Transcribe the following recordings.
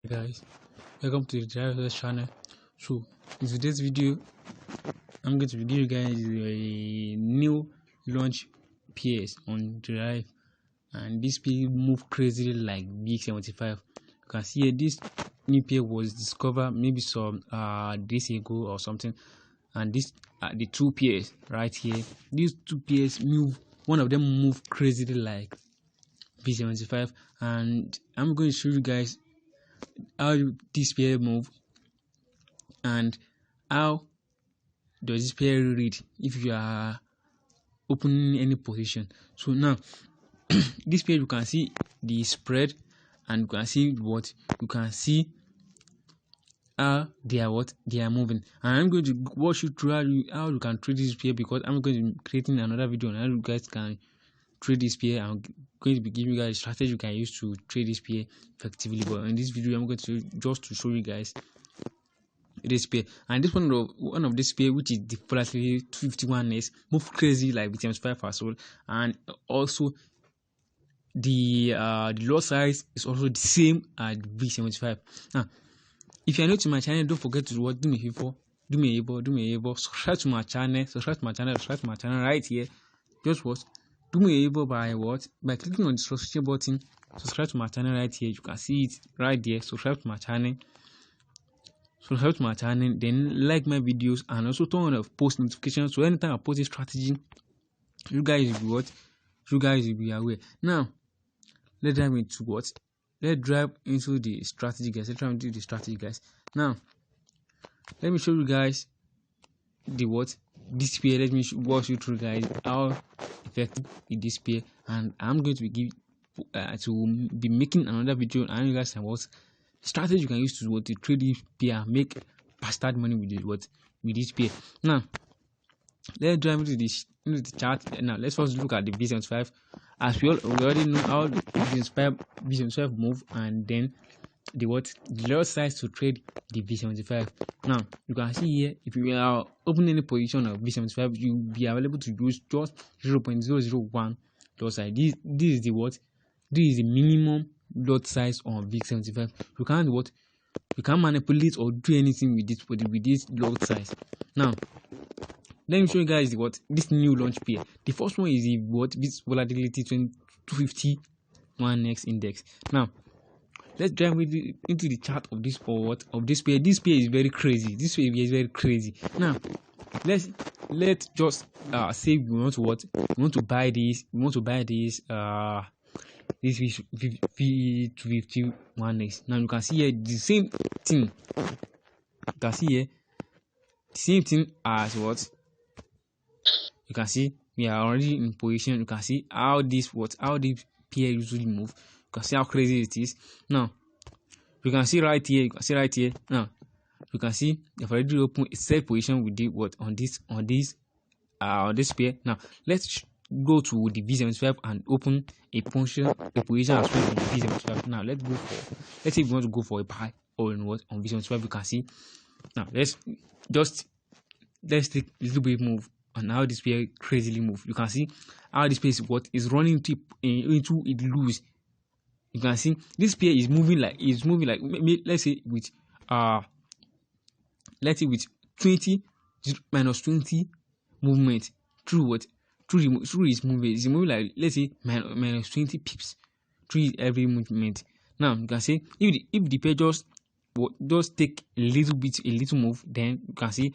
Hey guys, welcome to the Deriv channel. So in today's video, I'm going to give you guys a new launch PS on Deriv, and this PS move crazy like V75. You can see here this new PS was discovered maybe some days ago or something, and this the two PS right here. These two PS move. One of them move crazy like V75, and I'm going to show you guys how this pair move and how does this pair read if you are opening any position. So now this pair, you can see the spread, and you can see what you can see how they are moving, and I'm going to walk you through how you can trade this pair, because I'm going to be creating another video on how you guys can trade this pair. I'm going to be giving you guys strategy you can use to trade this pair effectively, but in this video I'm going to just to show you guys this pair. And this one of this pair, which is the Volatility 251s, move crazy like V75 as well, and also the lot size is also the same as V75. Now if you are new to my channel, don't forget to do me a favor, subscribe to my channel right here. Just what, do me a favor by clicking on the subscription button. Subscribe to my channel right here. You can see it right there. Subscribe to my channel, then like my videos, and also turn on post notifications, so anytime I post a strategy, you guys will be aware. Now let's drive into the strategy, guys. Now let me show you guys this pair. Let me walk you through, guys, how effective is this pair, and I'm going to be making another video and you guys can what strategy you can use to trade this pair, make bastard money with this pair. Now let's drive into the chart. Now let's first look at the V75. As we already know how the V75 move, and then the lot size to trade the V75. Now you can see here, if you are opening any position of V75, you'll be available to use just 0.001 lot size. This is the minimum lot size on V75. You can't manipulate or do anything with this lot size. Now let me show you guys this new launch pair. The first one is this Volatility 251x index. Now let's dive into the chart of this pair. This pair is very crazy. Now let's just say we want to buy this. We want to buy this V251x. Now you can see here the same thing. You can see here the same thing as you can see we are already in position. You can see how this pair usually move. You can see how crazy it is. Now you can see right here. Now you can see I've already opened a set position with the on this pair. Now let's go to the V75 and open a position as well on the V75. Now let's say we want to go for a buy or on V75. You can see now let's take a little bit move on how this pair crazily move. You can see how this pair is running into it loose. You can see this pair is moving like let's say with 20 minus 20 movement through his movement. It's moving like, let's say, minus 20 pips through every movement. Now you can see if the pair just take a little move, then you can see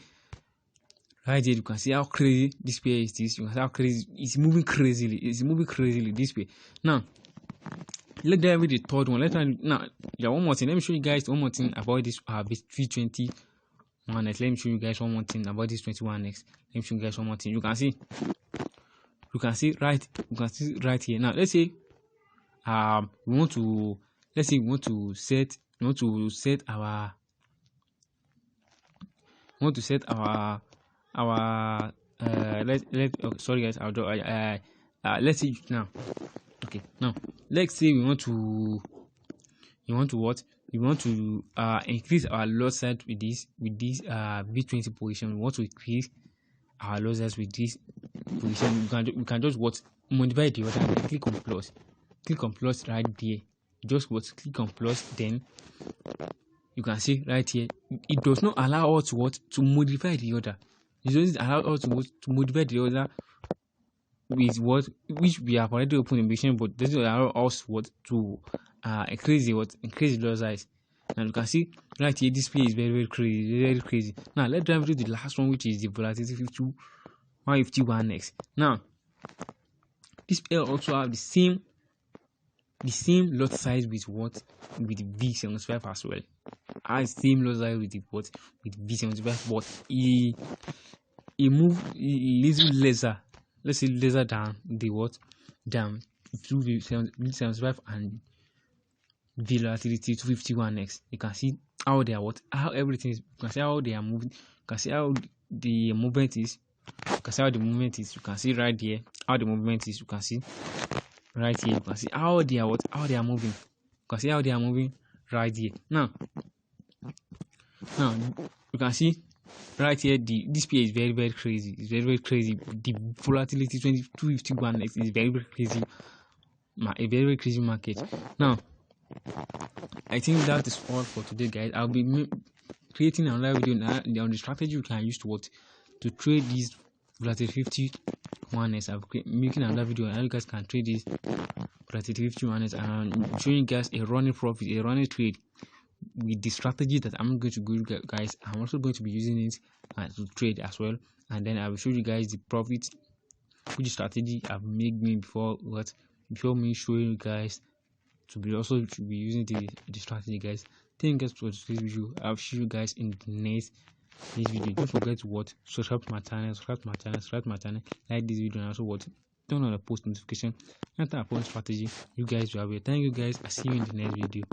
right here. You can see how crazy this pair is. You can see how crazy it's moving crazily. This pair. Now let's dive with the third one. One more thing. Let me show you guys one more thing about this V21x. Let me show you guys one more thing about this 21x. Let me show you guys one more thing. You can see right here. Now let's say we want to set our sorry guys, I'll draw let's say now. Okay, now let's say we want to increase our lot size with this V20 position. We want to increase our lot size with this position. We can just modify the order and click on plus right there. just what click on plus, then you can see right here it does not allow us to modify the order. It doesn't allow us to modify the order with which we have already opened in machine, but doesn't allow us to increase the lot size. And you can see right here display is very crazy. Now let's dive into the last one, which is the Volatility 151x. Now this pair also have the same lot size with V75 as well. Has same lot size with V75, but he little lesser. Let's say lesser than the down through V75 and Volatility 251x. You can see how they are how everything is. You can see how they are moving. You can see how the movement is. You can see how the movement is. You can see right here how the movement is. You can see right here. You can see how they are moving. You can see how they are moving right here. Now you can see right here the display is very crazy. It's very crazy. The Volatility 251x is very crazy. A very crazy market. Now I think that is all for today, guys. I'll be creating another video on the strategy you can use to trade these Volatility 51x. I'll be making another video on how you guys can trade this Volatility 51x, and I'm showing you guys a running profit, a running trade with the strategy that I'm going to go, guys. I'm also going to be using it to trade as well, and then I will show you guys the profit, which strategy I've made before me showing you guys to be using the strategy, guys. Thank you guys for this video. I'll see you guys in the next video. Don't forget to subscribe to my channel, like this video, and also turn on the post notification. After I post strategy, you guys will have it. Thank you guys. I'll see you in the next video.